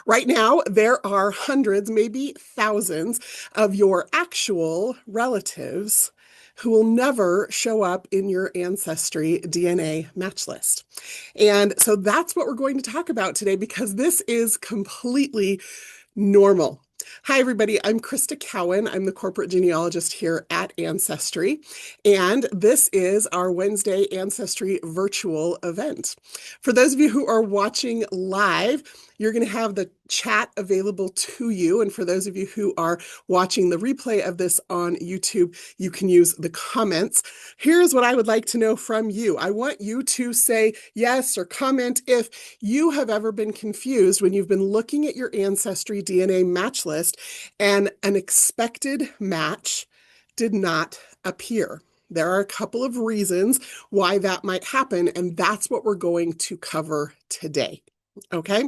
Right now, there are hundreds, maybe thousands of your actual relatives who will never show up in your Ancestry DNA match list. And so that's what we're going to talk about today because this is completely normal. Hi, everybody. I'm Crista Cowan. I'm the corporate genealogist here at Ancestry, and this is our Wednesday Ancestry virtual event. For those of you who are watching live, you're going to have the chat available to you. And for those of you who are watching the replay of this on YouTube, you can use the comments. Here's what I would like to know from you. I want you to say yes or comment if you have ever been confused when you've been looking at your Ancestry DNA match list and an expected match did not appear. There are a couple of reasons why that might happen, and that's what we're going to cover today. Okay?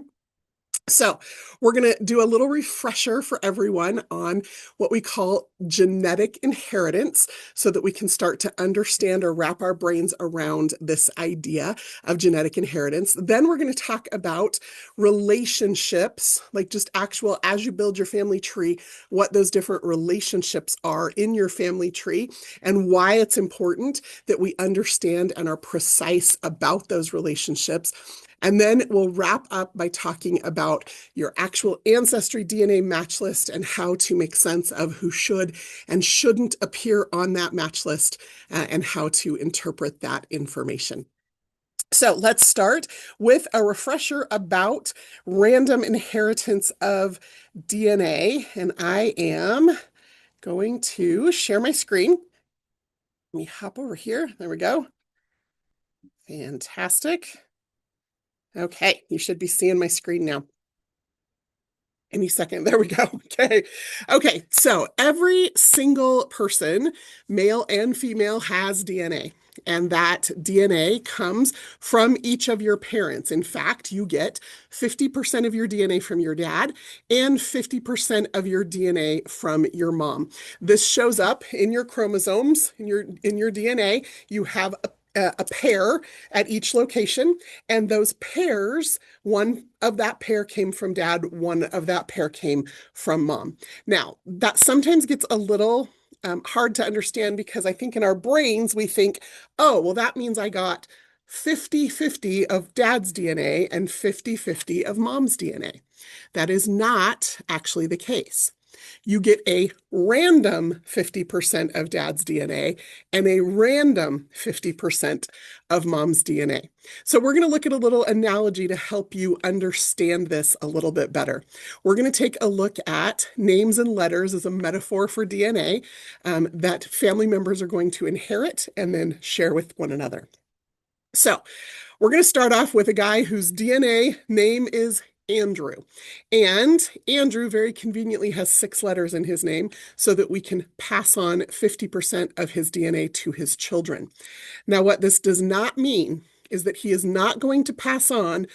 So we're going to do a little refresher for everyone on what we call genetic inheritance so that we can start to understand or wrap our brains around this idea of genetic inheritance. Then we're going to talk about relationships, like just actual, as you build your family tree, what those different relationships are in your family tree and why it's important that we understand and are precise about those relationships. And then we'll wrap up by talking about your actual Ancestry DNA match list and how to make sense of who should and shouldn't appear on that match list and how to interpret that information. So let's start with a refresher about random inheritance of DNA. And I am going to share my screen. Let me hop over here. There we go. Fantastic. Okay, you should be seeing my screen now. Any second. There we go. Okay. Okay. So every single person, male and female, has DNA. And that DNA comes from each of your parents. In fact, you get 50% of your DNA from your dad and 50% of your DNA from your mom. This shows up in your chromosomes, in your DNA. You have a pair at each location, and those pairs, one of that pair came from dad, one of that pair came from mom. Now, that sometimes gets a little hard to understand because I think in our brains we think, oh, well, that means I got 50-50 of dad's DNA and 50-50 of mom's DNA. That is not actually the case. You get a random 50% of dad's DNA and a random 50% of mom's DNA. So we're going to look at a little analogy to help you understand this a little bit better. We're going to take a look at names and letters as a metaphor for DNA that family members are going to inherit and then share with one another. So we're going to start off with a guy whose DNA name is Andrew. And Andrew very conveniently has 6 letters in his name so that we can pass on 50% of his DNA to his children. Now, what this does not mean is that he is not going to pass on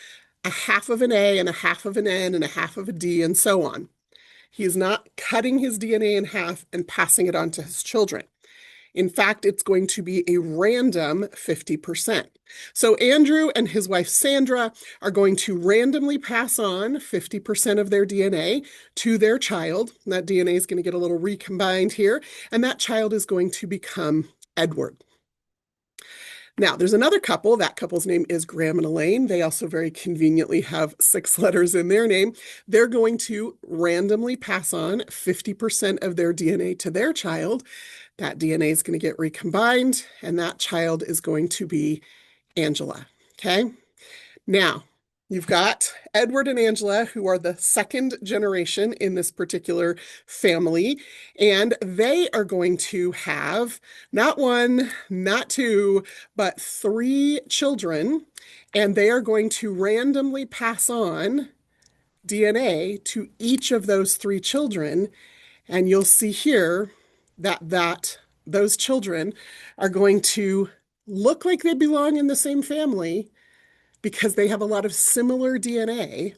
a half of an A and a half of an N and a half of a D and so on. He is not cutting his DNA in half and passing it on to his children. In fact, it's going to be a random 50%. So Andrew and his wife Sandra are going to randomly pass on 50% of their DNA to their child. That DNA is going to get a little recombined here, and that child is going to become Edward. Now, there's another couple. That couple's name is Graham and Elaine. They also very conveniently have 6 letters in their name. They're going to randomly pass on 50% of their DNA to their child. That DNA is going to get recombined, and that child is going to be Angela. Okay? Now, you've got Edward and Angela, who are the second generation in this particular family, and they are going to have not 1, not 2, but 3 children, and they are going to randomly pass on DNA to each of those 3 children, and you'll see here that those children are going to look like they belong in the same family, because they have a lot of similar DNA,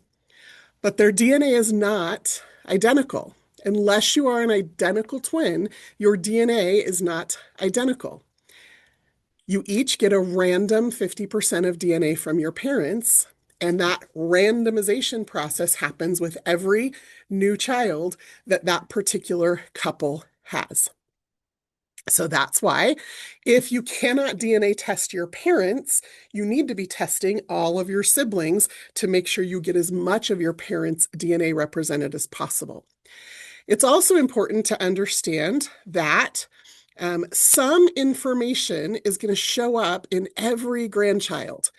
but their DNA is not identical. Unless you are an identical twin, your DNA is not identical. You each get a random 50% of DNA from your parents, And that randomization process happens with every new child that that particular couple has. So that's why if you cannot DNA test your parents, you need to be testing all of your siblings to make sure you get as much of your parents' DNA represented as possible. It's also important to understand that some information is going to show up in every grandchild,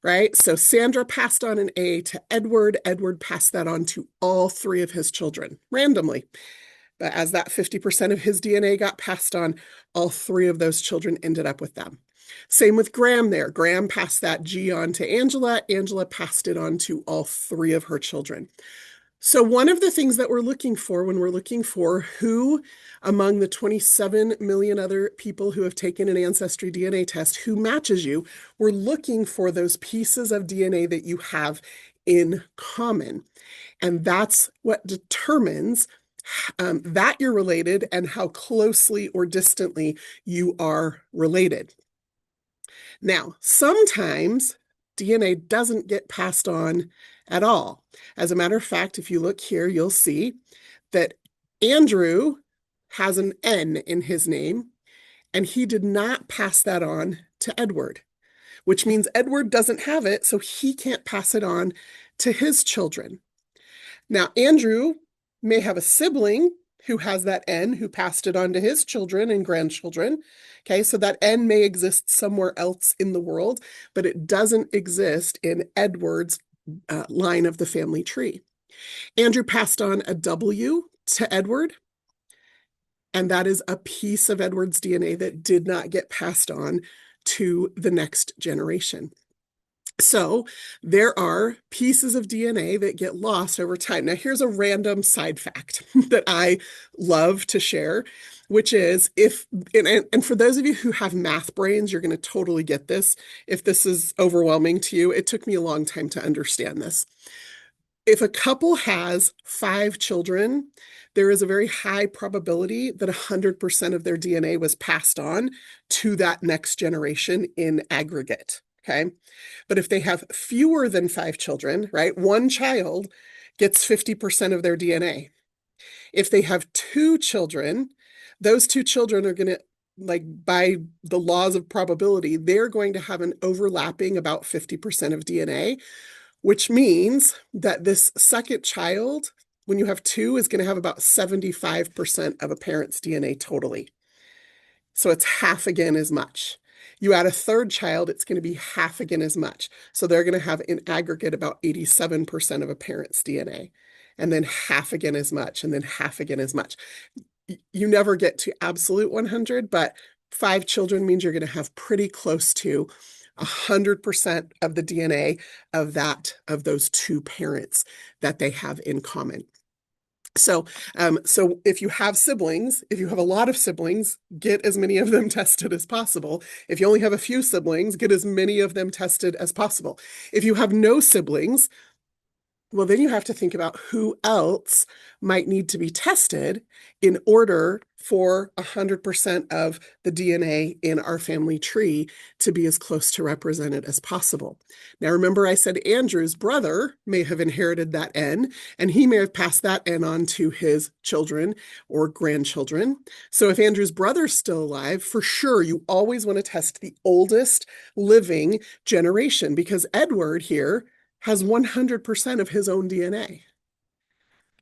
right? So Sandra passed on an A to Edward. Edward passed that on to all three of his children randomly. But as that 50% of his DNA got passed on, all three of those children ended up with them. Same with Graham there. Graham passed that G on to Angela. Angela passed it on to all three of her children. So one of the things that we're looking for when we're looking for who among the 27 million other people who have taken an Ancestry DNA test, who matches you, we're looking for those pieces of DNA that you have in common. And that's what determines that you're related and how closely or distantly you are related. Now, sometimes DNA doesn't get passed on at all. As a matter of fact, if you look here, you'll see that Andrew has an N in his name, and he did not pass that on to Edward, which means Edward doesn't have it, so he can't pass it on to his children. Now, Andrew may have a sibling who has that N, who passed it on to his children and grandchildren. Okay, so that N may exist somewhere else in the world, but it doesn't exist in Edward's line of the family tree. Andrew passed on a W to Edward, and that is a piece of Edward's DNA that did not get passed on to the next generation. So there are pieces of DNA that get lost over time. Now, here's a random side fact that I love to share, which is and for those of you who have math brains, you're going to totally get this. If this is overwhelming to you, it took me a long time to understand this. If a couple has 5 children, there is a very high probability that 100% of their DNA was passed on to that next generation in aggregate. Okay. But if they have fewer than 5 children, right, one child gets 50% of their DNA. If they have 2 children, those 2 children are going to, like, by the laws of probability, they're going to have an overlapping about 50% of DNA, which means that this second child, when you have 2, is going to have about 75% of a parent's DNA totally. So it's half again as much. You add a third child, it's going to be half again as much. So they're going to have in aggregate about 87% of a parent's DNA, and then half again as much, and then half again as much. You never get to absolute 100, but 5 children means you're going to have pretty close to 100% of the DNA of those 2 parents that they have in common. So if you have siblings, if you have a lot of siblings, get as many of them tested as possible. If you only have a few siblings, get as many of them tested as possible. If you have no siblings, well, then you have to think about who else might need to be tested in order for 100% of the DNA in our family tree to be as close to represented as possible. Now, remember I said Andrew's brother may have inherited that N, and he may have passed that N on to his children or grandchildren. So if Andrew's brother's still alive, for sure, you always want to test the oldest living generation, because Edward here has 100% of his own DNA,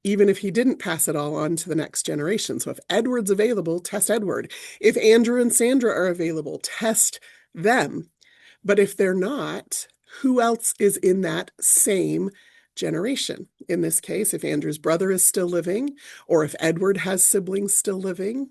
even if he didn't pass it all on to the next generation. So if Edward's available, test Edward. If Andrew and Sandra are available, test them. But if they're not, who else is in that same generation? In this case, if Andrew's brother is still living, or if Edward has siblings still living,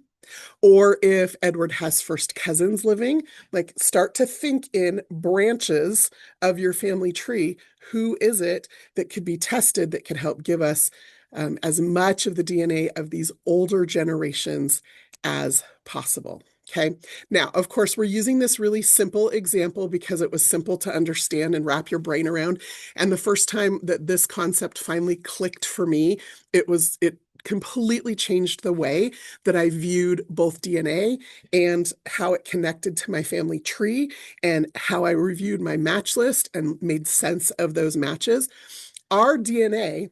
or if Edward has first cousins living, like, start to think in branches of your family tree. Who is it that could be tested that could help give us as much of the DNA of these older generations as possible? Okay. Now, of course, we're using this really simple example because it was simple to understand and wrap your brain around. And the first time that this concept finally clicked for me, it completely changed the way that I viewed both DNA and how it connected to my family tree and how I reviewed my match list and made sense of those matches. Our DNA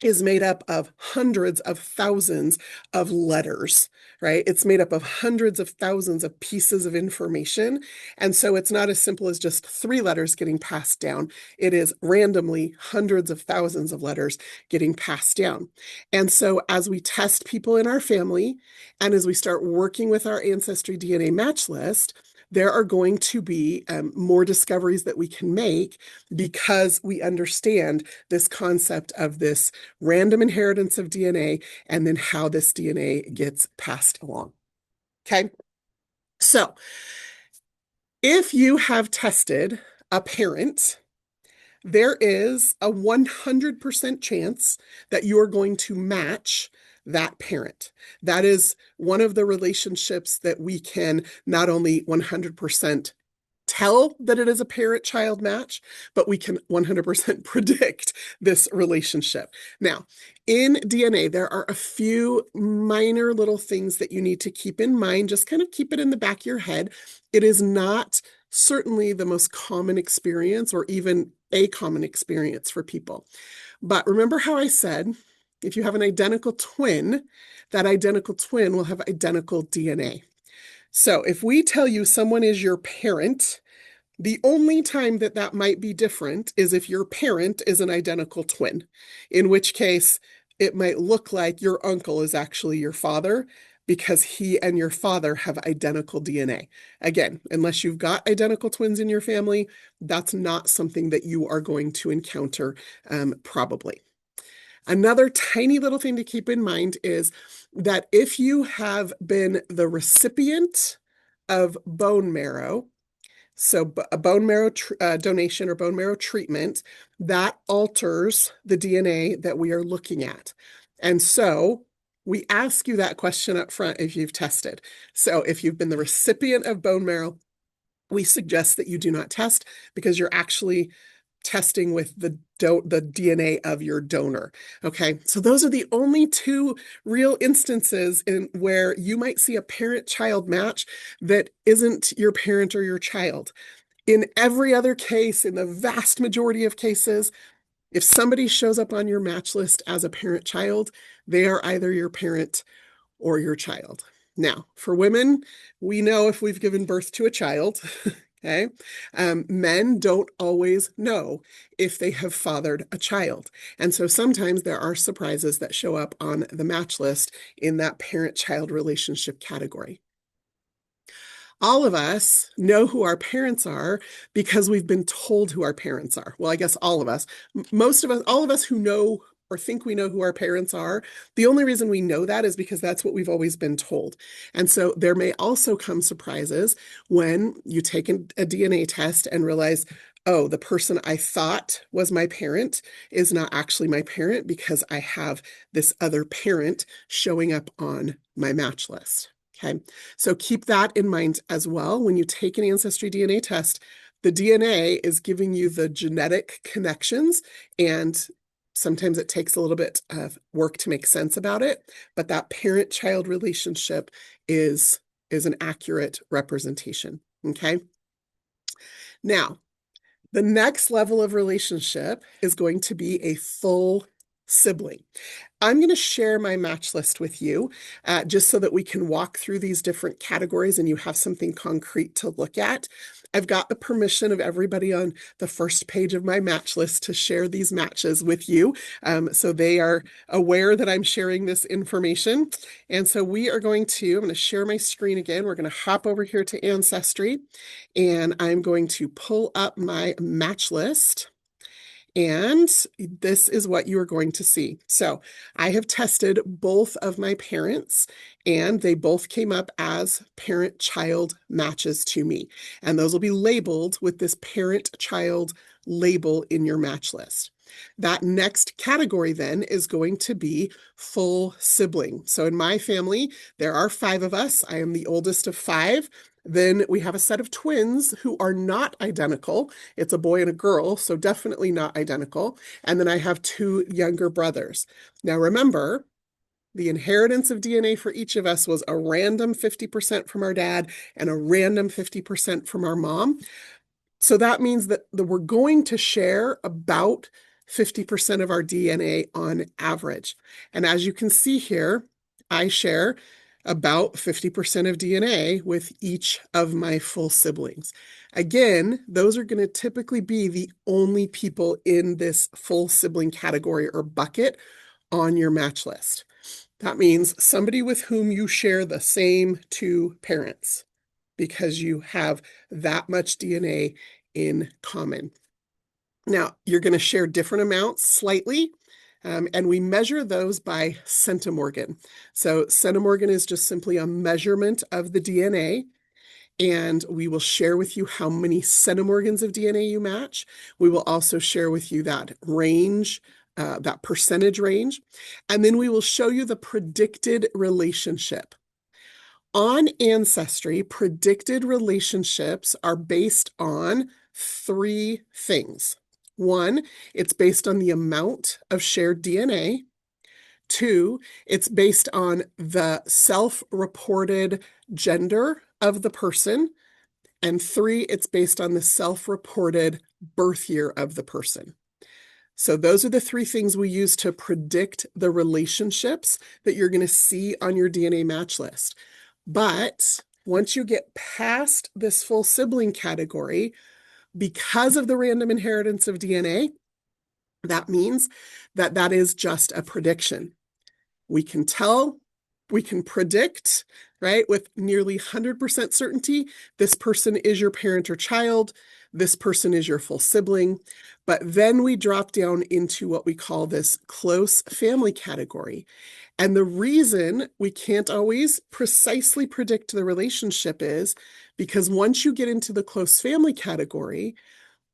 is made up of hundreds of thousands of letters, right? It's made up of hundreds of thousands of pieces of information. And so it's not as simple as just 3 letters getting passed down. It is randomly hundreds of thousands of letters getting passed down. And so as we test people in our family and as we start working with our Ancestry DNA match list, there are going to be more discoveries that we can make because we understand this concept of this random inheritance of DNA and then how this DNA gets passed along. Okay. So if you have tested a parent, there is a 100% chance that you're going to match that parent. That is one of the relationships that we can not only 100% tell that it is a parent-child match, but we can 100% predict this relationship. Now, in DNA, there are a few minor little things that you need to keep in mind. Just kind of keep it in the back of your head. It is not certainly the most common experience or even a common experience for people. But remember how I said, if you have an identical twin, that identical twin will have identical DNA. So if we tell you someone is your parent, the only time that that might be different is if your parent is an identical twin, in which case it might look like your uncle is actually your father because he and your father have identical DNA. Again, unless you've got identical twins in your family, that's not something that you are going to encounter probably. Another tiny little thing to keep in mind is that if you have been the recipient of bone marrow, so a bone marrow donation or bone marrow treatment, that alters the DNA that we are looking at. And so we ask you that question up front if you've tested. So if you've been the recipient of bone marrow, we suggest that you do not test because you're actually testing with the DNA of your donor. Okay, so those are the only 2 real instances in where you might see a parent-child match that isn't your parent or your child. In every other case, in the vast majority of cases, if somebody shows up on your match list as a parent-child, they are either your parent or your child. Now, for women, we know if we've given birth to a child, okay? Men don't always know if they have fathered a child. And so sometimes there are surprises that show up on the match list in that parent-child relationship category. All of us know who our parents are because we've been told who our parents are. Well, I guess all of us. Most of us, all of us who know or think we know who our parents are, the only reason we know that is because that's what we've always been told. And so there may also come surprises when you take a DNA test and realize, oh, the person I thought was my parent is not actually my parent because I have this other parent showing up on my match list. Okay, so keep that in mind as well. When you take an Ancestry DNA test, the DNA is giving you the genetic connections, and sometimes it takes a little bit of work to make sense about it, but that parent-child relationship is an accurate representation, okay? Now, the next level of relationship is going to be a full sibling. I'm going to share my match list with you just so that we can walk through these different categories and you have something concrete to look at. I've got the permission of everybody on the first page of my match list to share these matches with you. So they are aware that I'm sharing this information. And so I'm going to share my screen again. We're going to hop over here to Ancestry and I'm going to pull up my match list. And this is what you are going to see. So I have tested both of my parents and they both came up as parent-child matches to me. And those will be labeled with this parent-child label in your match list. That next category then is going to be full sibling. So in my family, there are 5 of us. I am the oldest of 5. Then we have a set of twins who are not identical. It's a boy and a girl, so definitely not identical. And then I have 2 younger brothers. Now remember, The inheritance of DNA for each of us was a random 50% from our dad and a random 50% from our mom. So that means that we're going to share about 50% of our DNA on average. And as you can see here, I share about 50% of DNA with each of my full siblings. Again, those are going to typically be the only people in this full sibling category or bucket on your match list. That means somebody with whom you share the same two parents because you have that much DNA in common. Now, you're going to share different amounts slightly, and we measure those by centimorgan. So centimorgan is just simply a measurement of the DNA, and we will share with you how many centimorgans of DNA you match. We will also share with you that range, that percentage range, and then we will show you the predicted relationship. On Ancestry, predicted relationships are based on three things. One, it's based on the amount of shared DNA. Two, it's based on the self-reported gender of the person. And three, it's based on the self-reported birth year of the person. So those are the three things we use to predict the relationships that you're going to see on your DNA match list. But once you get past this full sibling category, because of the random inheritance of DNA, that means that that is just a prediction. We can tell, we can predict, right, with nearly 100% certainty, this person is your parent or child, this person is your full sibling, but then we drop down into what we call this close family category. And the reason we can't always precisely predict the relationship is because once you get into the close family category,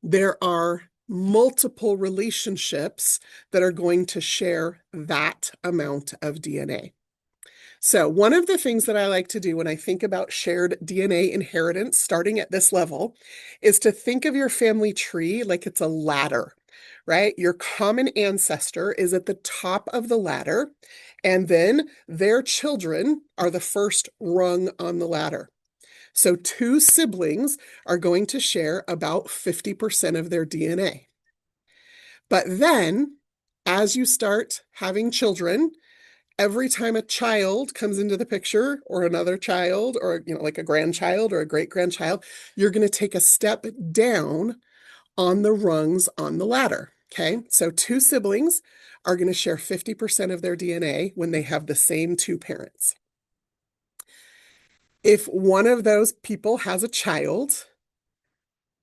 there are multiple relationships that are going to share that amount of DNA. So one of the things that I like to do when I think about shared DNA inheritance, starting at this level, is to think of your family tree like it's a ladder, right? Your common ancestor is at the top of the ladder, and then their children are the first rung on the ladder. So two siblings are going to share about 50% of their DNA. But then, as you start having children, every time a child comes into the picture, or another child, or like a grandchild or a great-grandchild, you're going to take a step down on the rungs on the ladder. Okay, so two siblings are going to share 50% of their DNA when they have the same two parents. If one of those people has a child,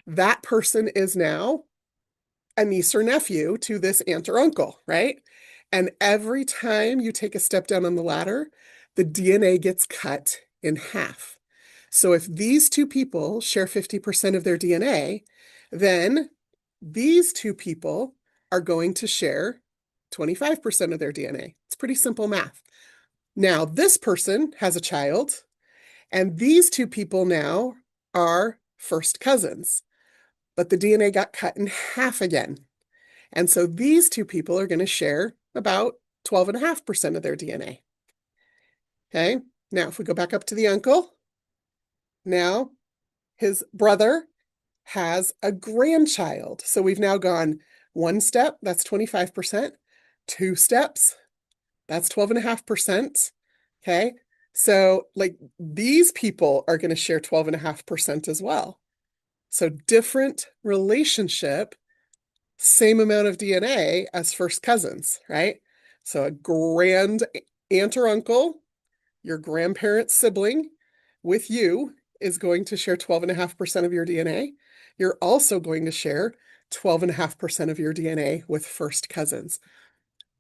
that person is now a niece or nephew to this aunt or uncle, right? And every time you take a step down on the ladder, the DNA gets cut in half. So if these two people share 50% of their DNA, then these two people are going to share 25% of their DNA. It's pretty simple math. Now, this person has a child, and these two people now are first cousins, but the DNA got cut in half again. And so these two people are going to share about 12.5% of their DNA. Okay, now if we go back up to the uncle, now his brother has a grandchild. So we've now gone one step, that's 25%, two steps, that's 12.5%. Okay, so like these people are going to share 12.5% as well. So different relationship, same amount of DNA as first cousins, right? So a grand aunt or uncle, your grandparent's sibling with you is going to share 12.5% of your DNA. You're also going to share 12.5% of your DNA with first cousins.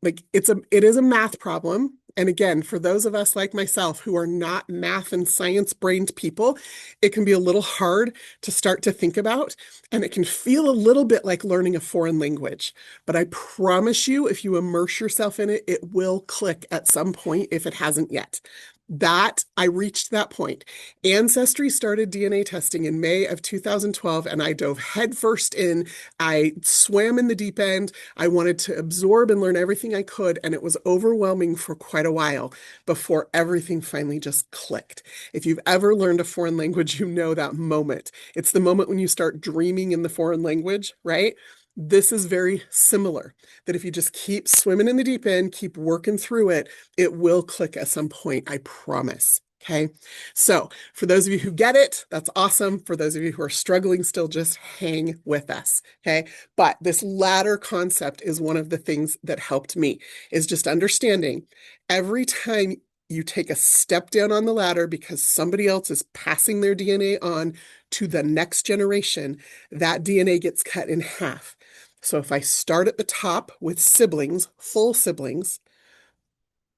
Like it is a math problem. And again, for those of us like myself who are not math and science brained people, it can be a little hard to start to think about. And it can feel a little bit like learning a foreign language. But I promise you, if you immerse yourself in it, it will click at some point if it hasn't yet. That I reached that point. Ancestry started DNA testing in May of 2012, and I dove headfirst in. I swam in the deep end. I wanted to absorb and learn everything I could, and it was overwhelming for quite a while before everything finally just clicked. If you've ever learned a foreign language, you know that moment. It's the moment when you start dreaming in the foreign language, right? This is very similar, that if you just keep swimming in the deep end, keep working through it, it will click at some point, I promise. Okay. So for those of you who get it, that's awesome. For those of you who are struggling still, just hang with us. Okay. But this ladder concept is one of the things that helped me, is just understanding every time you take a step down on the ladder because somebody else is passing their DNA on to the next generation, that DNA gets cut in half. So if I start at the top with siblings, full siblings,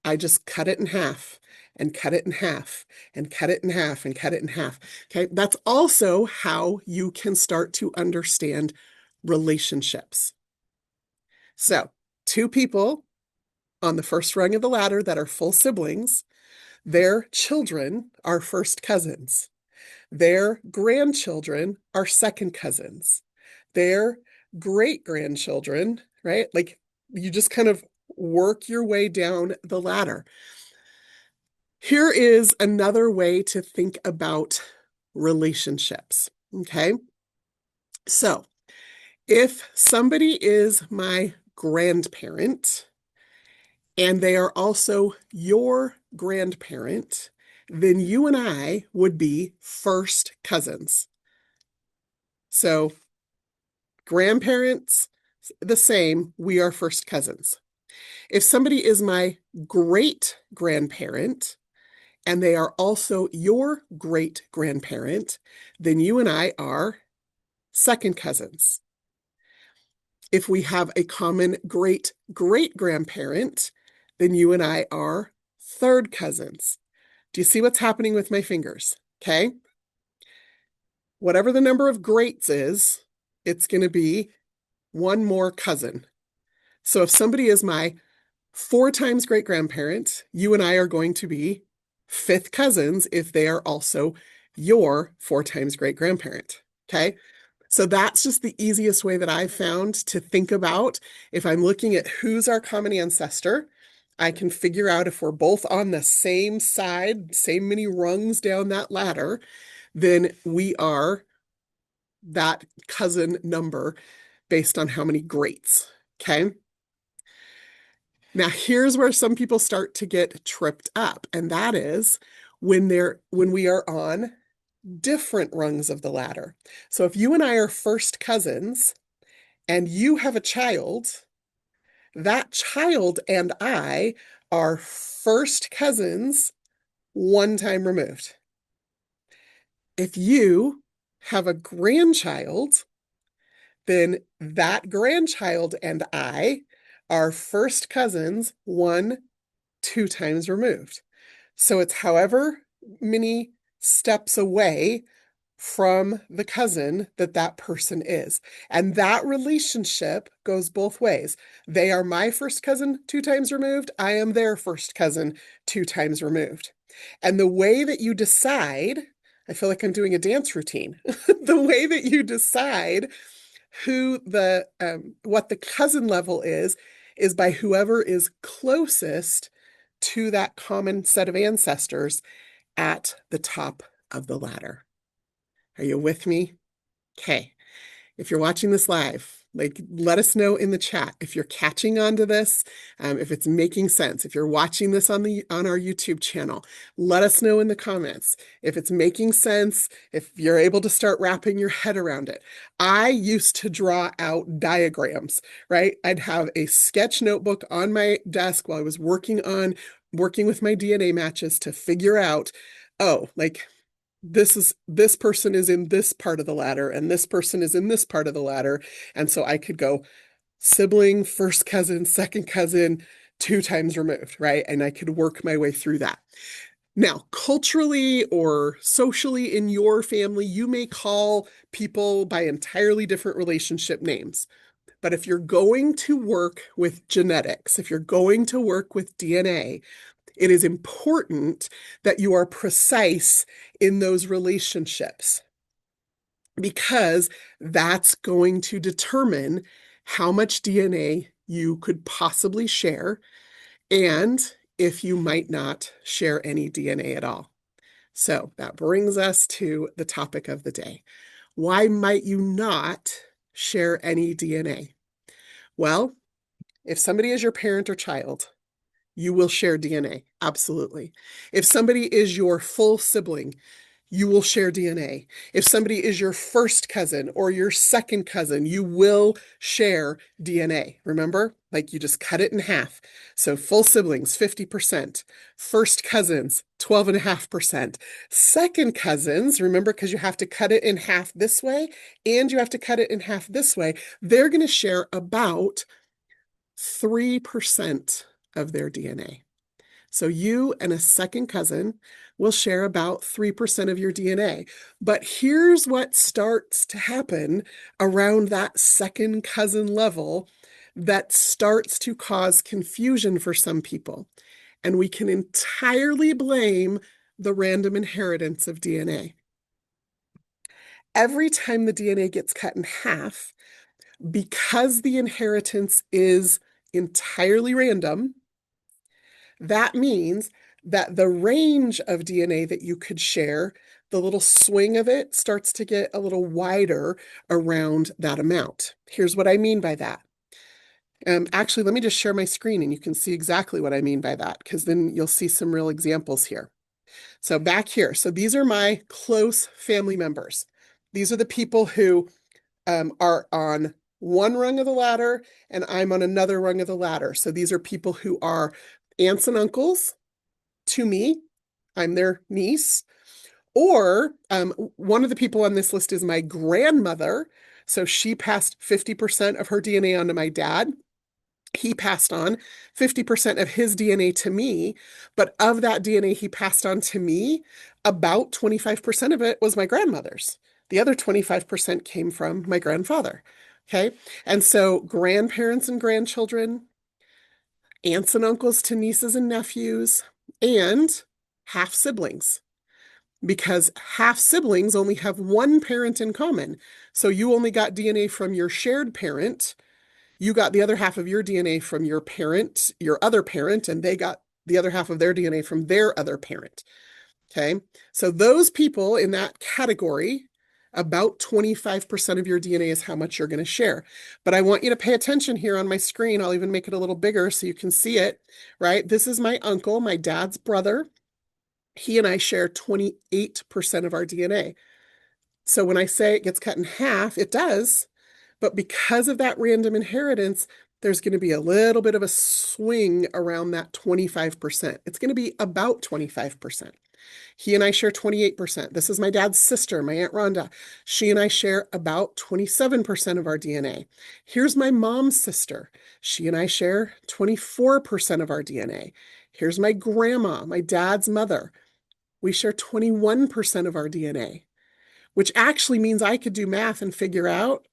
I just cut it in half and cut it in half and cut it in half and cut it in half. Okay. That's also how you can start to understand relationships. So, two people on the first rung of the ladder that are full siblings, their children are first cousins. Their grandchildren are second cousins. Their great grandchildren, right? Like you just kind of work your way down the ladder. Here is another way to think about relationships. Okay. So if somebody is my grandparent and they are also your grandparent, then you and I would be first cousins. So grandparents, the same, we are first cousins. If somebody is my great grandparent and they are also your great grandparent, then you and I are second cousins. If we have a common great great grandparent, then you and I are third cousins. Do you see what's happening with my fingers? Okay. Whatever the number of greats is, it's going to be one more cousin. So if somebody is my 4 times great grandparent, you and I are going to be fifth cousins if they are also your 4 times great grandparent. Okay. So that's just the easiest way that I've found to think about. If I'm looking at who's our common ancestor, I can figure out if we're both on the same side, same many rungs down that ladder, then we are that cousin number based on how many greats. Okay. Now here's where some people start to get tripped up, and that is when we are on different rungs of the ladder. So if you and I are first cousins and you have a child, that child and I are first cousins 1 time removed. If you have a grandchild, then that grandchild and I are first cousins 2 times removed. So it's however many steps away from the cousin that person is. And that relationship goes both ways. They are my first cousin 2 times removed. I am their first cousin 2 times removed. And the way that you decide, I feel like I'm doing a dance routine. The way that you decide what the cousin level is by whoever is closest to that common set of ancestors at the top of the ladder. Are you with me? Okay. If you're watching this live, like let us know in the chat if you're catching on to this, if it's making sense. If you're watching this on our YouTube channel, let us know in the comments if it's making sense, if you're able to start wrapping your head around it. I used to draw out diagrams, right? I'd have a sketch notebook on my desk while I was working with my DNA matches to figure out, oh, like this person is in this part of the ladder and this person is in this part of the ladder. And so I could go sibling, first cousin, second cousin, 2 times removed, right? And I could work my way through that. Now, culturally or socially in your family, you may call people by entirely different relationship names. But if you're going to work with genetics, if you're going to work with DNA, it is important that you are precise in those relationships because that's going to determine how much DNA you could possibly share and if you might not share any DNA at all. So that brings us to the topic of the day. Why might you not share any DNA? Well, if somebody is your parent or child, you will share DNA. Absolutely. If somebody is your full sibling, you will share DNA. If somebody is your first cousin or your second cousin, you will share DNA. Remember? Like you just cut it in half. So full siblings, 50%. First cousins, 12.5%. Second cousins, remember, because you have to cut it in half this way and you have to cut it in half this way, they're going to share about 3% of their DNA. So you and a second cousin will share about 3% of your DNA. But here's what starts to happen around that second cousin level that starts to cause confusion for some people. And we can entirely blame the random inheritance of DNA. Every time the DNA gets cut in half, because the inheritance is entirely random, that means that the range of DNA that you could share, the little swing of it starts to get a little wider around that amount. Here's what I mean by that. Actually, let me just share my screen and you can see exactly what I mean by that, because then you'll see some real examples here. So back here, so these are my close family members. These are the people who are on one rung of the ladder and I'm on another rung of the ladder. So these are people who are aunts and uncles to me. I'm their niece. Or one of the people on this list is my grandmother. So she passed 50% of her DNA onto my dad. He passed on 50% of his DNA to me. But of that DNA he passed on to me, about 25% of it was my grandmother's. The other 25% came from my grandfather. Okay. And so grandparents and grandchildren, aunts and uncles to nieces and nephews, and half siblings. Because half siblings only have one parent in common. So you only got DNA from your shared parent. You got the other half of your DNA from your parent, your other parent, and they got the other half of their DNA from their other parent. Okay. So those people in that category, about 25% of your DNA is how much you're going to share. But I want you to pay attention here on my screen. I'll even make it a little bigger so you can see it, right? This is my uncle, my dad's brother. He and I share 28% of our DNA. So when I say it gets cut in half, it does. But because of that random inheritance, there's going to be a little bit of a swing around that 25%. It's going to be about 25%. He and I share 28%. This is my dad's sister, my Aunt Rhonda. She and I share about 27% of our DNA. Here's my mom's sister. She and I share 24% of our DNA. Here's my grandma, my dad's mother. We share 21% of our DNA, which actually means I could do math and figure out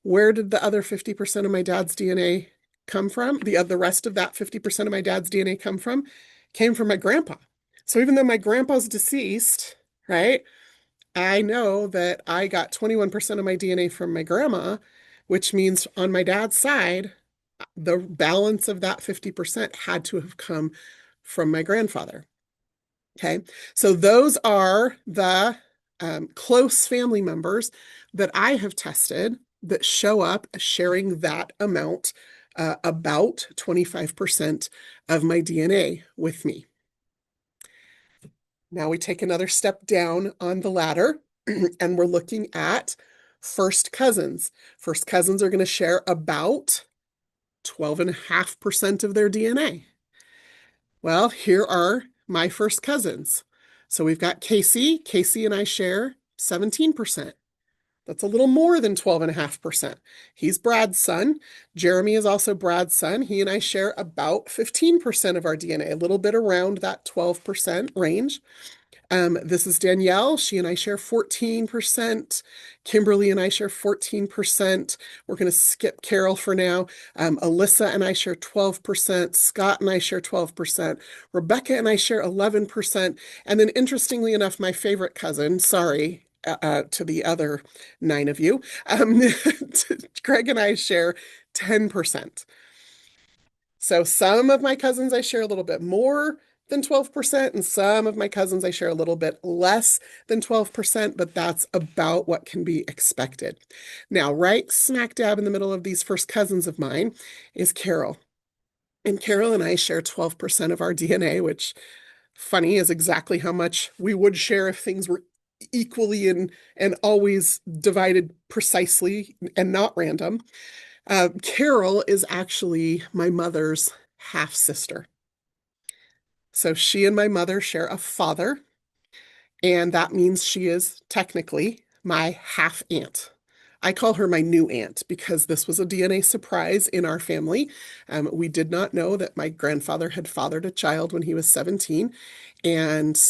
where did the other 50% of my dad's DNA come from? The rest of that 50% of my dad's DNA come from? Came from my grandpa. So even though my grandpa's deceased, right, I know that I got 21% of my DNA from my grandma, which means on my dad's side, the balance of that 50% had to have come from my grandfather. Okay, so those are the close family members that I have tested that show up sharing that amount, about 25% of my DNA with me. Now we take another step down on the ladder and we're looking at first cousins. First cousins are going to share about 12.5% of their DNA. Well, here are my first cousins. So we've got Casey. Casey and I share 17%. That's a little more than 12.5%. He's Brad's son. Jeremy is also Brad's son. He and I share about 15% of our DNA, a little bit around that 12% range. This is Danielle. She and I share 14%. Kimberly and I share 14%. We're going to skip Carol for now. Alyssa and I share 12%. Scott and I share 12%. Rebecca and I share 11%. And then, interestingly enough, my favorite cousin, sorry, to the other 9 of you, Greg and I share 10%. So some of my cousins I share a little bit more than 12%, and some of my cousins I share a little bit less than 12%, but that's about what can be expected. Now, right smack dab in the middle of these first cousins of mine is Carol. And Carol and I share 12% of our DNA, which, funny, is exactly how much we would share if things were equally and always divided precisely and not random. Carol is actually my mother's half sister. So she and my mother share a father, and that means she is technically my half aunt. I call her my new aunt because this was a DNA surprise in our family. We did not know that my grandfather had fathered a child when he was 17. And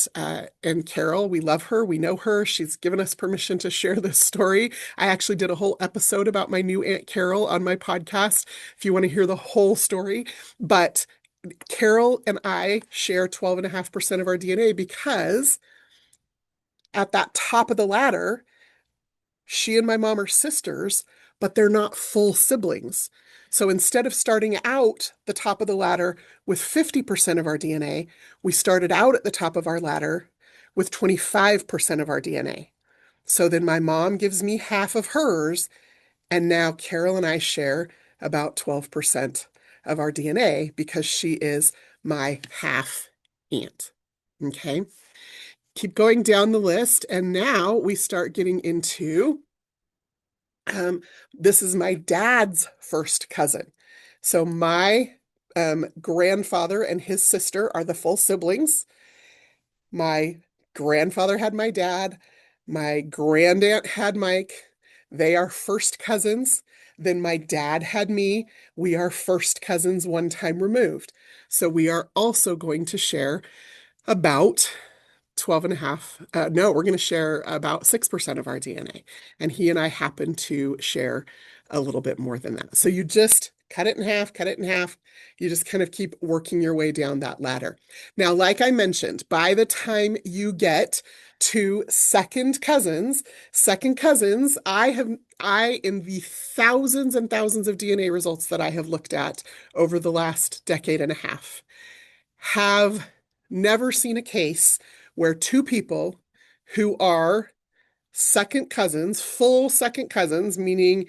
Carol, we love her. We know her. She's given us permission to share this story. I actually did a whole episode about my new Aunt Carol on my podcast, if you want to hear the whole story. But Carol and I share 12.5% of our DNA because at that top of the ladder, she and my mom are sisters, but they're not full siblings. So instead of starting out the top of the ladder with 50% of our DNA, we started out at the top of our ladder with 25% of our DNA. So then my mom gives me half of hers, and now Carol and I share about 12% of our DNA because she is my half aunt. Okay. Keep going down the list. And now we start getting into this is my dad's first cousin. So my grandfather and his sister are the full siblings. My grandfather had my dad. My grandaunt had Mike. They are first cousins. Then my dad had me. We are first cousins 1 time removed. So we are also going to share about 12 and a half. No, we're going to share about 6% of our DNA. And he and I happen to share a little bit more than that. So you just cut it in half, cut it in half. You just kind of keep working your way down that ladder. Now, like I mentioned, by the time you get to second cousins, in the thousands and thousands of DNA results that I have looked at over the last decade and a half, have never seen a case where 2 people who are second cousins, full second cousins, meaning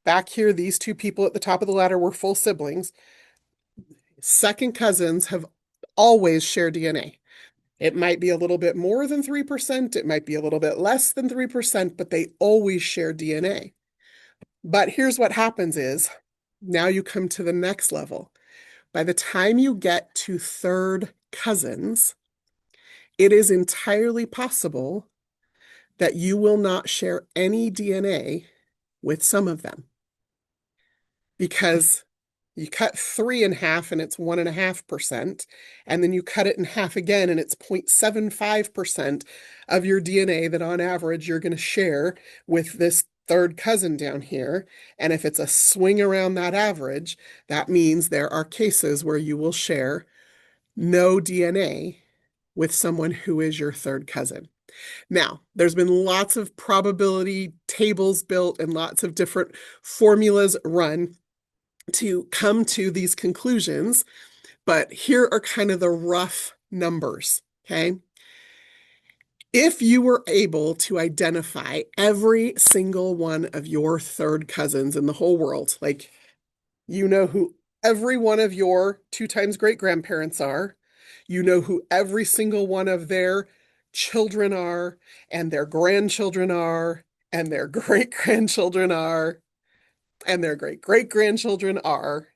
back here, these 2 people at the top of the ladder were full siblings, second cousins have always shared DNA. It might be a little bit more than 3%, it might be a little bit less than 3%, but they always share DNA. But here's what happens is, now you come to the next level. By the time you get to third cousins, it is entirely possible that you will not share any DNA with some of them because you cut 3 in half and it's 1.5%, and then you cut it in half again and it's 0.75% of your DNA that on average you're going to share with this third cousin down here. And if it's a swing around that average, that means there are cases where you will share no DNA with someone who is your third cousin. Now, there's been lots of probability tables built and lots of different formulas run to come to these conclusions, but here are kind of the rough numbers, okay? If you were able to identify every single one of your third cousins in the whole world, like you know who every one of your 2 times great grandparents are, you know who every single one of their children are, and their grandchildren are, and their great grandchildren are, and their great great grandchildren are.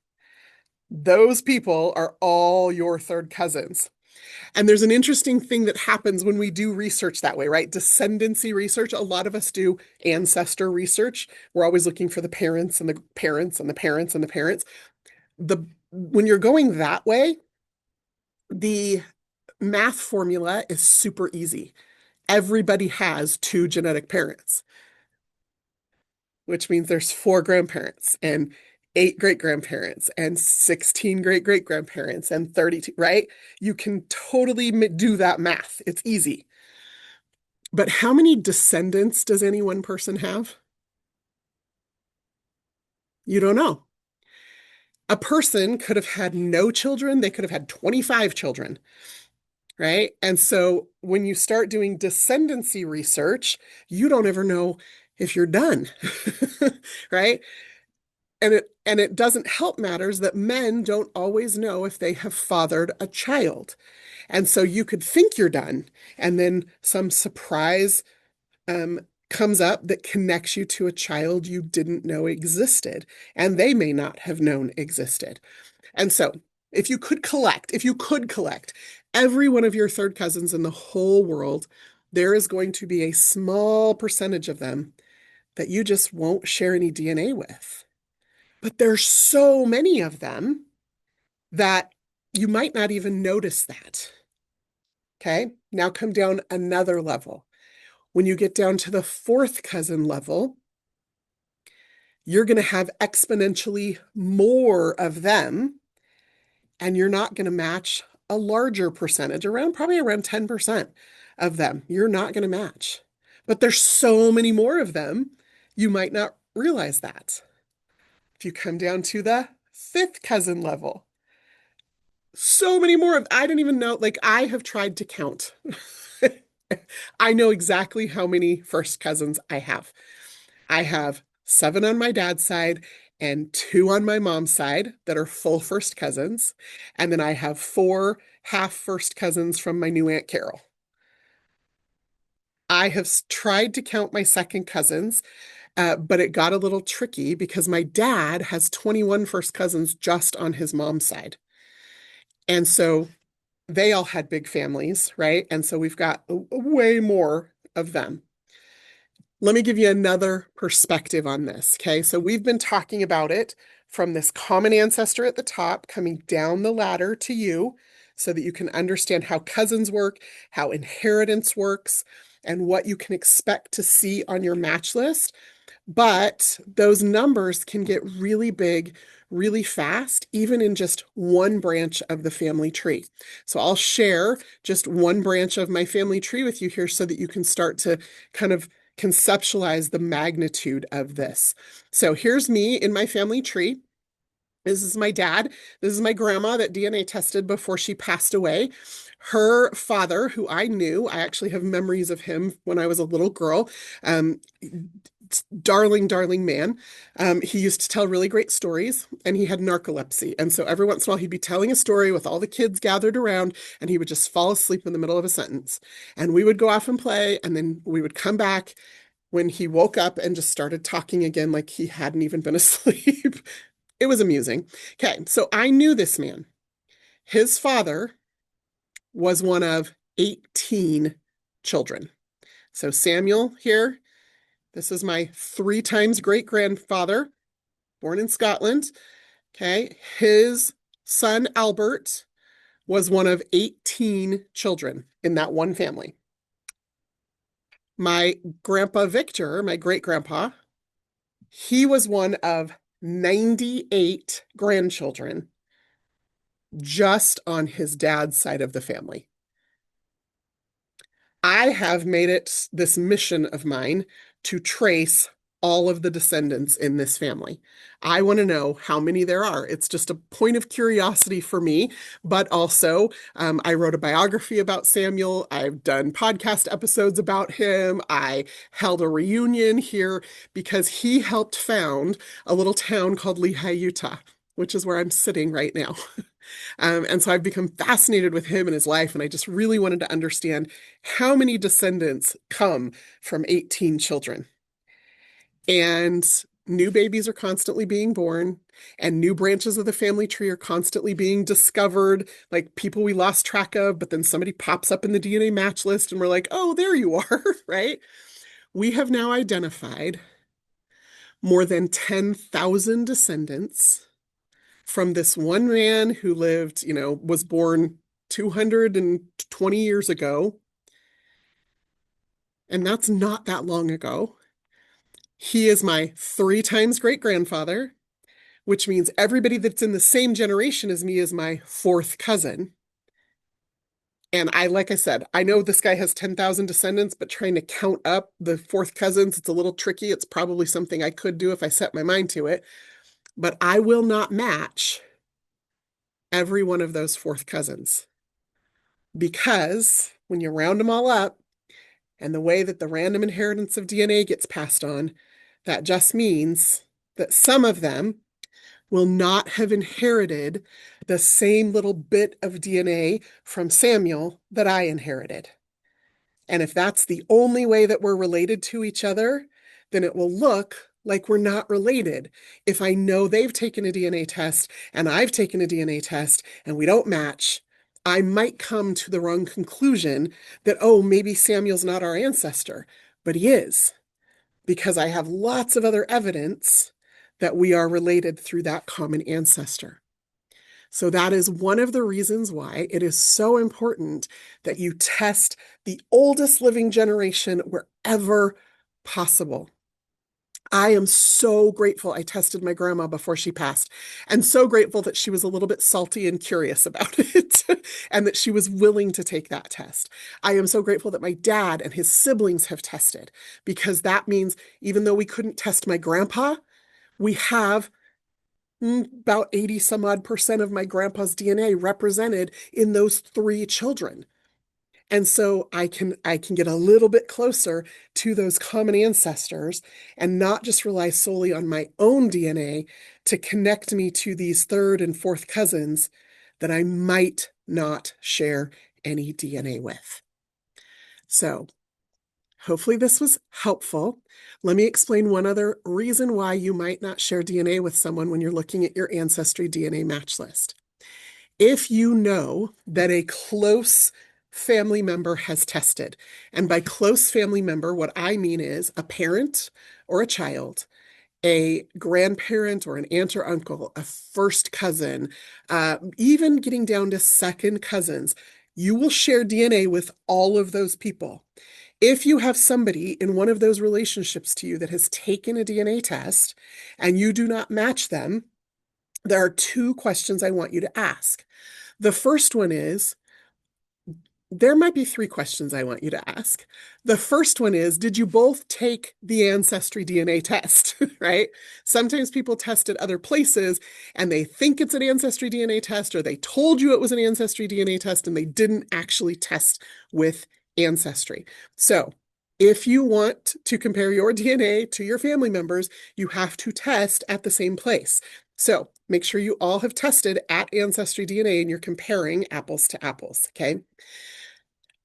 Those people are all your third cousins. And there's an interesting thing that happens when we do research that way, right? Descendancy research. A lot of us do ancestor research. We're always looking for the parents and the parents and the parents and the parents. When you're going that way, the math formula is super easy. Everybody has two genetic parents, which means there's four grandparents and eight great grandparents and 16 great great grandparents and 32, right? You can totally do that math. It's easy. But how many descendants does any one person have? You don't know. A person could have had no children, they could have had 25 children, right? And so when you start doing descendancy research, you don't ever know if you're done, right? And it doesn't help matters that men don't always know if they have fathered a child. And so you could think you're done, and then some surprise um, comes up that connects you to a child you didn't know existed, and they may not have known existed. And so if you could collect every one of your third cousins in the whole world, there is going to be a small percentage of them that you just won't share any DNA with. But there's so many of them that you might not even notice that. Okay, now come down another level. When you get down to the fourth cousin level, you're going to have exponentially more of them, and you're not going to match a larger percentage, probably around 10% of them. You're not going to match. But there's so many more of them, you might not realize that. If you come down to the fifth cousin level, so many more of, I don't even know, like I have tried to count. I know exactly how many first cousins I have. I have 7 on my dad's side and 2 on my mom's side that are full first cousins. And then I have 4 half first cousins from my new Aunt Carol. I have tried to count my second cousins, but it got a little tricky because my dad has 21 first cousins just on his mom's side. And so they all had big families, right? And so we've got way more of them. Let me give you another perspective on this. Okay. So we've been talking about it from this common ancestor at the top, coming down the ladder to you so that you can understand how cousins work, how inheritance works, and what you can expect to see on your match list. But those numbers can get really big really fast, even in just one branch of the family tree. So I'll share just one branch of my family tree with you here so that you can start to kind of conceptualize the magnitude of this. So here's me in my family tree. This is my dad. This is my grandma that DNA tested before she passed away. Her father, who I knew, I actually have memories of him when I was a little girl. Darling, darling man. He used to tell really great stories, and he had narcolepsy. And so every once in a while, he'd be telling a story with all the kids gathered around, and he would just fall asleep in the middle of a sentence. And we would go off and play, and then we would come back when he woke up and just started talking again like he hadn't even been asleep. It was amusing. Okay, so I knew this man. His father was one of 18 children. So Samuel here, this is my 3 times great grandfather, born in Scotland. Okay, his son Albert was one of 18 children in that one family. My grandpa Victor, my great grandpa, he was one of 98 grandchildren just on his dad's side of the family. I have made it this mission of mine to trace all of the descendants in this family. I want to know how many there are. It's just a point of curiosity for me, but also I wrote a biography about Samuel. I've done podcast episodes about him. I held a reunion here because he helped found a little town called Lehi, Utah, which is where I'm sitting right now. And so I've become fascinated with him and his life, and I just really wanted to understand how many descendants come from 18 children. And new babies are constantly being born, and new branches of the family tree are constantly being discovered, like people we lost track of, but then somebody pops up in the DNA match list, and we're like, oh, there you are, right? We have now identified more than 10,000 descendants from this one man who lived, was born 220 years ago, and that's not that long ago. He is my 3 times great-grandfather, which means everybody that's in the same generation as me is my fourth cousin. And like I said, I know this guy has 10,000 descendants, but trying to count up the fourth cousins, it's a little tricky. It's probably something I could do if I set my mind to it. But I will not match every one of those fourth cousins, because when you round them all up and the way that the random inheritance of DNA gets passed on, that just means that some of them will not have inherited the same little bit of DNA from Samuel that I inherited. And if that's the only way that we're related to each other, then it will look like we're not related. If I know they've taken a DNA test and I've taken a DNA test and we don't match, I might come to the wrong conclusion that, oh, maybe Samuel's not our ancestor, but he is, because I have lots of other evidence that we are related through that common ancestor. So that is one of the reasons why it is so important that you test the oldest living generation wherever possible. I am so grateful I tested my grandma before she passed, and so grateful that she was a little bit salty and curious about it and that she was willing to take that test. I am so grateful that my dad and his siblings have tested, because that means even though we couldn't test my grandpa, we have about 80 some odd percent of my grandpa's DNA represented in those 3 children. And so I can get a little bit closer to those common ancestors and not just rely solely on my own DNA to connect me to these third and fourth cousins that I might not share any DNA with. So hopefully this was helpful. Let me explain one other reason why you might not share DNA with someone when you're looking at your Ancestry DNA match list. If you know that a close family member has tested, and by close family member, what I mean is a parent or a child, a grandparent or an aunt or uncle, a first cousin, even getting down to second cousins, you will share DNA with all of those people. If you have somebody in one of those relationships to you that has taken a DNA test and you do not match them, there are 2 questions I want you to ask. The first one is, there might be 3 questions I want you to ask. The first one is, did you both take the AncestryDNA test, right? Sometimes people test at other places and they think it's an AncestryDNA test, or they told you it was an AncestryDNA test and they didn't actually test with Ancestry. So if you want to compare your DNA to your family members, you have to test at the same place. So make sure you all have tested at AncestryDNA and you're comparing apples to apples, okay?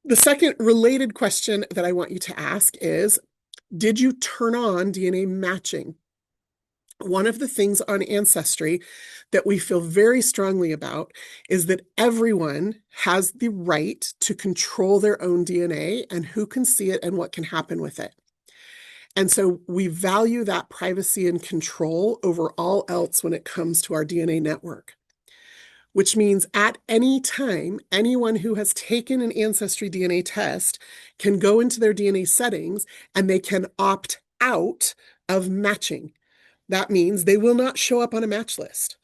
The second related question that I want you to ask is, did you turn on DNA matching? One of the things on Ancestry that we feel very strongly about is that everyone has the right to control their own DNA and who can see it and what can happen with it. And so we value that privacy and control over all else when it comes to our DNA network, which means at any time, anyone who has taken an AncestryDNA test can go into their DNA settings and they can opt out of matching. That means they will not show up on a match list.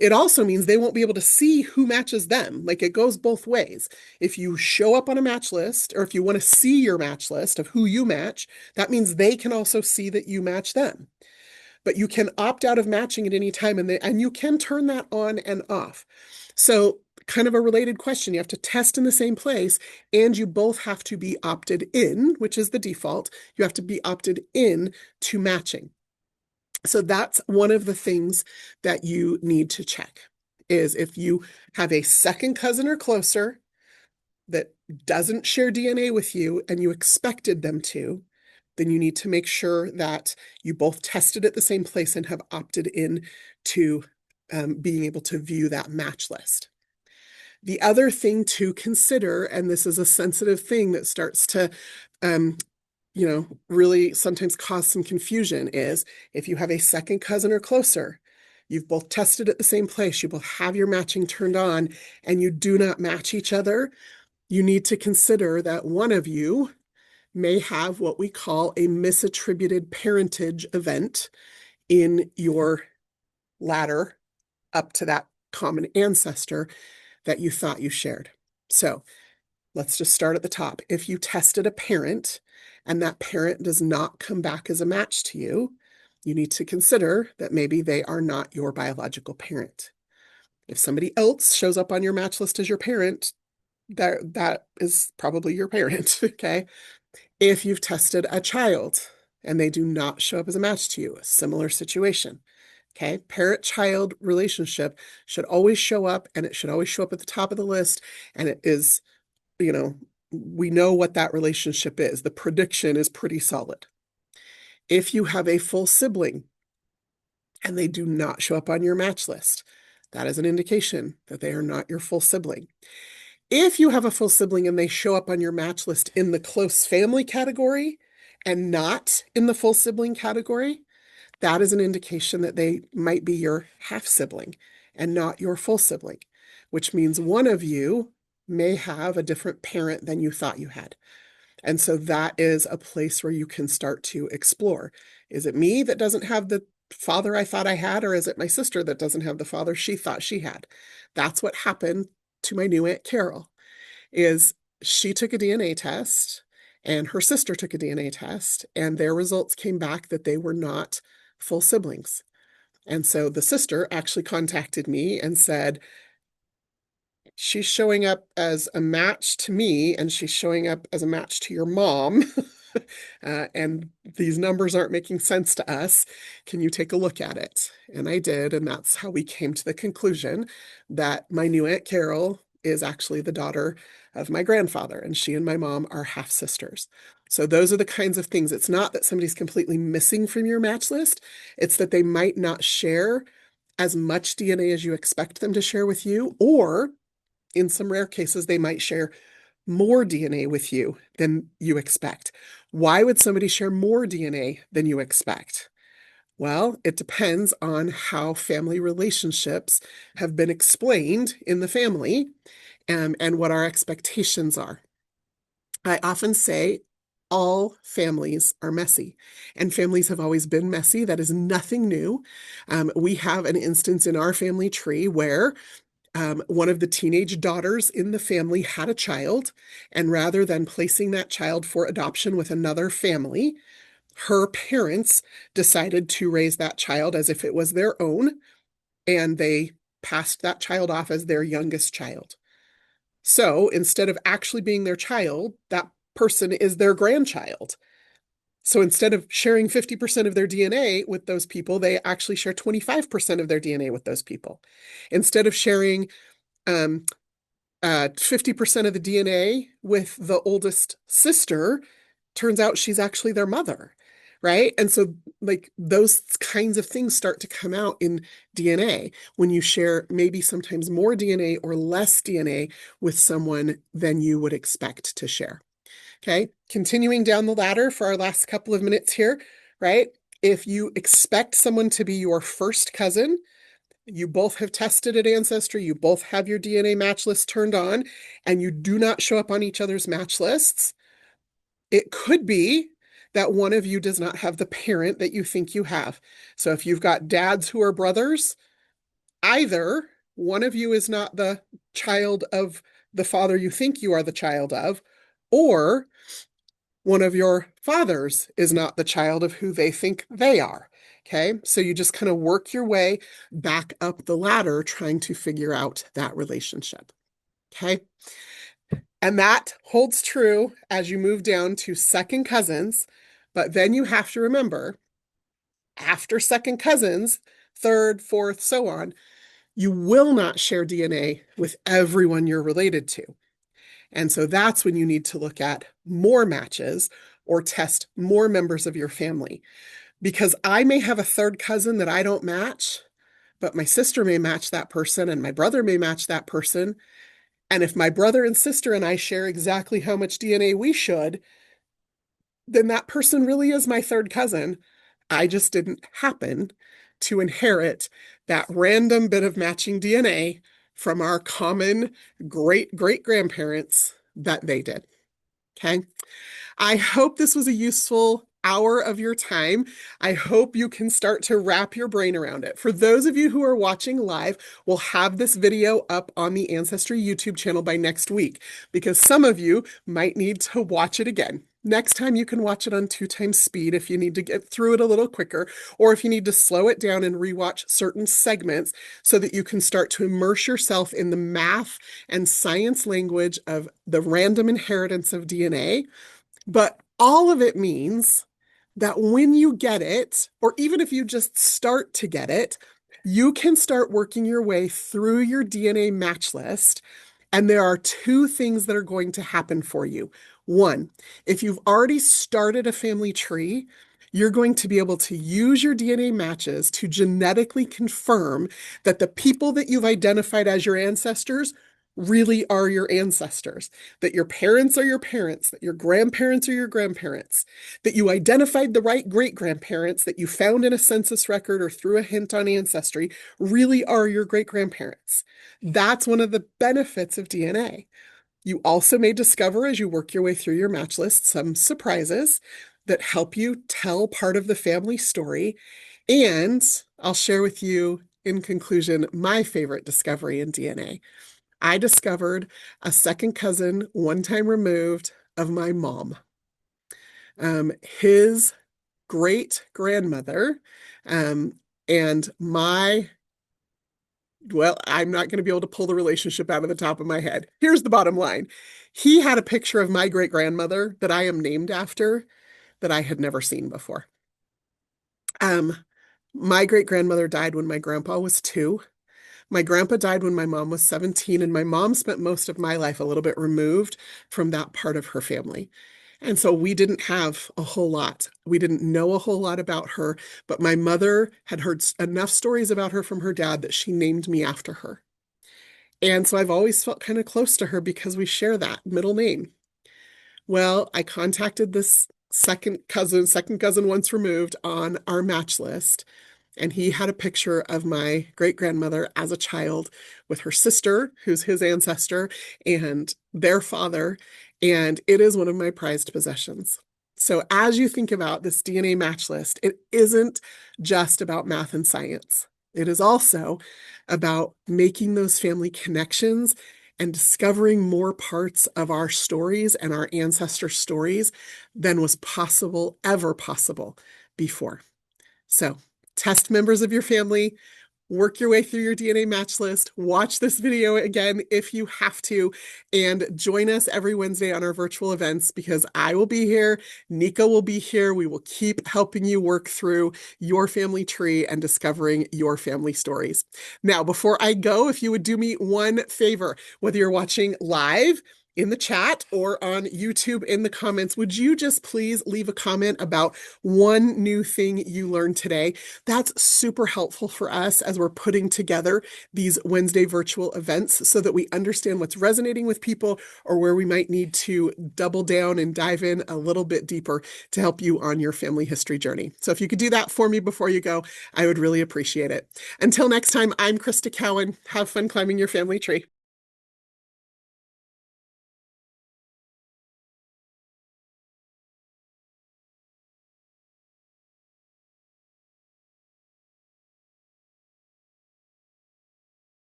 It also means they won't be able to see who matches them. Like, it goes both ways. If you show up on a match list, or if you want to see your match list of who you match, that means they can also see that you match them. But you can opt out of matching at any time, and you can turn that on and off. So kind of a related question, you have to test in the same place, and you both have to be opted in, which is the default. You have to be opted in to matching. So that's one of the things that you need to check, is if you have a second cousin or closer that doesn't share DNA with you and you expected them to, then you need to make sure that you both tested at the same place and have opted in to being able to view that match list. The other thing to consider, and this is a sensitive thing that starts to really sometimes cause some confusion, is if you have a second cousin or closer, you've both tested at the same place, you both have your matching turned on, and you do not match each other, you need to consider that one of you may have what we call a misattributed parentage event in your ladder up to that common ancestor that you thought you shared. So let's just start at the top. If you tested a parent and that parent does not come back as a match to you, you need to consider that maybe they are not your biological parent. If somebody else shows up on your match list as your parent, that is probably your parent, okay? If you've tested a child and they do not show up as a match to you, a similar situation. Okay, parent-child relationship should always show up, and it should always show up at the top of the list. And it is, we know what that relationship is. The prediction is pretty solid. If you have a full sibling and they do not show up on your match list, that is an indication that they are not your full sibling. If you have a full sibling and they show up on your match list in the close family category and not in the full sibling category, that is an indication that they might be your half sibling and not your full sibling, which means one of you may have a different parent than you thought you had. And so that is a place where you can start to explore. Is it me that doesn't have the father I thought I had, or is it my sister that doesn't have the father she thought she had? That's what happened to my new Aunt Carol, is she took a DNA test and her sister took a DNA test, and their results came back that they were not full siblings. And so the sister actually contacted me and said, she's showing up as a match to me and she's showing up as a match to your mom. And these numbers aren't making sense to us. Can you take a look at it? And I did. And that's how we came to the conclusion that my new Aunt Carol is actually the daughter of my grandfather, and she and my mom are half sisters. So those are the kinds of things. It's not that somebody's completely missing from your match list. It's that they might not share as much DNA as you expect them to share with you, or in some rare cases, they might share more DNA with you than you expect. Why would somebody share more DNA than you expect? Well, it depends on how family relationships have been explained in the family, and what our expectations are. I often say all families are messy, and families have always been messy. That is nothing new. We have an instance in our family tree where one of the teenage daughters in the family had a child, and rather than placing that child for adoption with another family, her parents decided to raise that child as if it was their own, and they passed that child off as their youngest child. So instead of actually being their child, that person is their grandchild. So instead of sharing 50% of their DNA with those people, they actually share 25% of their DNA with those people. Instead of sharing 50% of the DNA with the oldest sister, turns out she's actually their mother, right? And so like those kinds of things start to come out in DNA when you share maybe sometimes more DNA or less DNA with someone than you would expect to share. Okay, continuing down the ladder for our last couple of minutes here, right? If you expect someone to be your first cousin, you both have tested at Ancestry, you both have your DNA match list turned on, and you do not show up on each other's match lists, it could be that one of you does not have the parent that you think you have. So if you've got dads who are brothers, either one of you is not the child of the father you think you are the child of, or one of your fathers is not the child of who they think they are. Okay, so you just kind of work your way back up the ladder trying to figure out that relationship. Okay, and that holds true as you move down to second cousins, but then you have to remember, after second cousins, third, fourth, so on, you will not share DNA with everyone you're related to. And so that's when you need to look at more matches or test more members of your family. Because I may have a third cousin that I don't match, but my sister may match that person and my brother may match that person. And if my brother and sister and I share exactly how much DNA we should, then that person really is my third cousin. I just didn't happen to inherit that random bit of matching DNA from our common great-great-grandparents that they did. Okay. I hope this was a useful hour of your time. I hope you can start to wrap your brain around it. For those of you who are watching live, we'll have this video up on the Ancestry YouTube channel by next week because some of you might need to watch it again. Next time you can watch it on 2x speed if you need to get through it a little quicker, or if you need to slow it down and rewatch certain segments so that you can start to immerse yourself in the math and science language of the random inheritance of DNA. But all of it means that when you get it, or even if you just start to get it, you can start working your way through your DNA match list. And there are two things that are going to happen for you. One, if you've already started a family tree, you're going to be able to use your DNA matches to genetically confirm that the people that you've identified as your ancestors really are your ancestors, that your parents are your parents, that your grandparents are your grandparents, that you identified the right great-grandparents that you found in a census record or through a hint on Ancestry really are your great-grandparents. That's one of the benefits of DNA. You also may discover as you work your way through your match list some surprises that help you tell part of the family story. And I'll share with you, in conclusion, my favorite discovery in DNA. I discovered a second cousin, one time removed, of my mom. His great-grandmother and my well, I'm not going to be able to pull the relationship out of the top of my head. Here's the bottom line. He had a picture of my great-grandmother that I am named after that I had never seen before. My great-grandmother died when my grandpa was 2. My grandpa died when my mom was 17, and my mom spent most of my life a little bit removed from that part of her family. And so we didn't have a whole lot. We didn't know a whole lot about her, but my mother had heard enough stories about her from her dad that she named me after her. And so I've always felt kind of close to her because we share that middle name. Well, I contacted this second cousin once removed on our match list, and he had a picture of my great-grandmother as a child with her sister, who's his ancestor, and their father, and it is one of my prized possessions. So as you think about this DNA match list, it isn't just about math and science. It is also about making those family connections and discovering more parts of our stories and our ancestor stories than was ever possible before. So test members of your family, work your way through your DNA match list, watch this video again if you have to, and join us every Wednesday on our virtual events because I will be here, Nico will be here. We will keep helping you work through your family tree and discovering your family stories. Now, before I go, if you would do me one favor, whether you're watching live, in the chat or on YouTube in the comments, would you just please leave a comment about one new thing you learned today? That's super helpful for us as we're putting together these Wednesday virtual events so that we understand what's resonating with people or where we might need to double down and dive in a little bit deeper to help you on your family history journey. So if you could do that for me before you go, I would really appreciate it. Until next time, I'm Crista Cowan. Have fun climbing your family tree.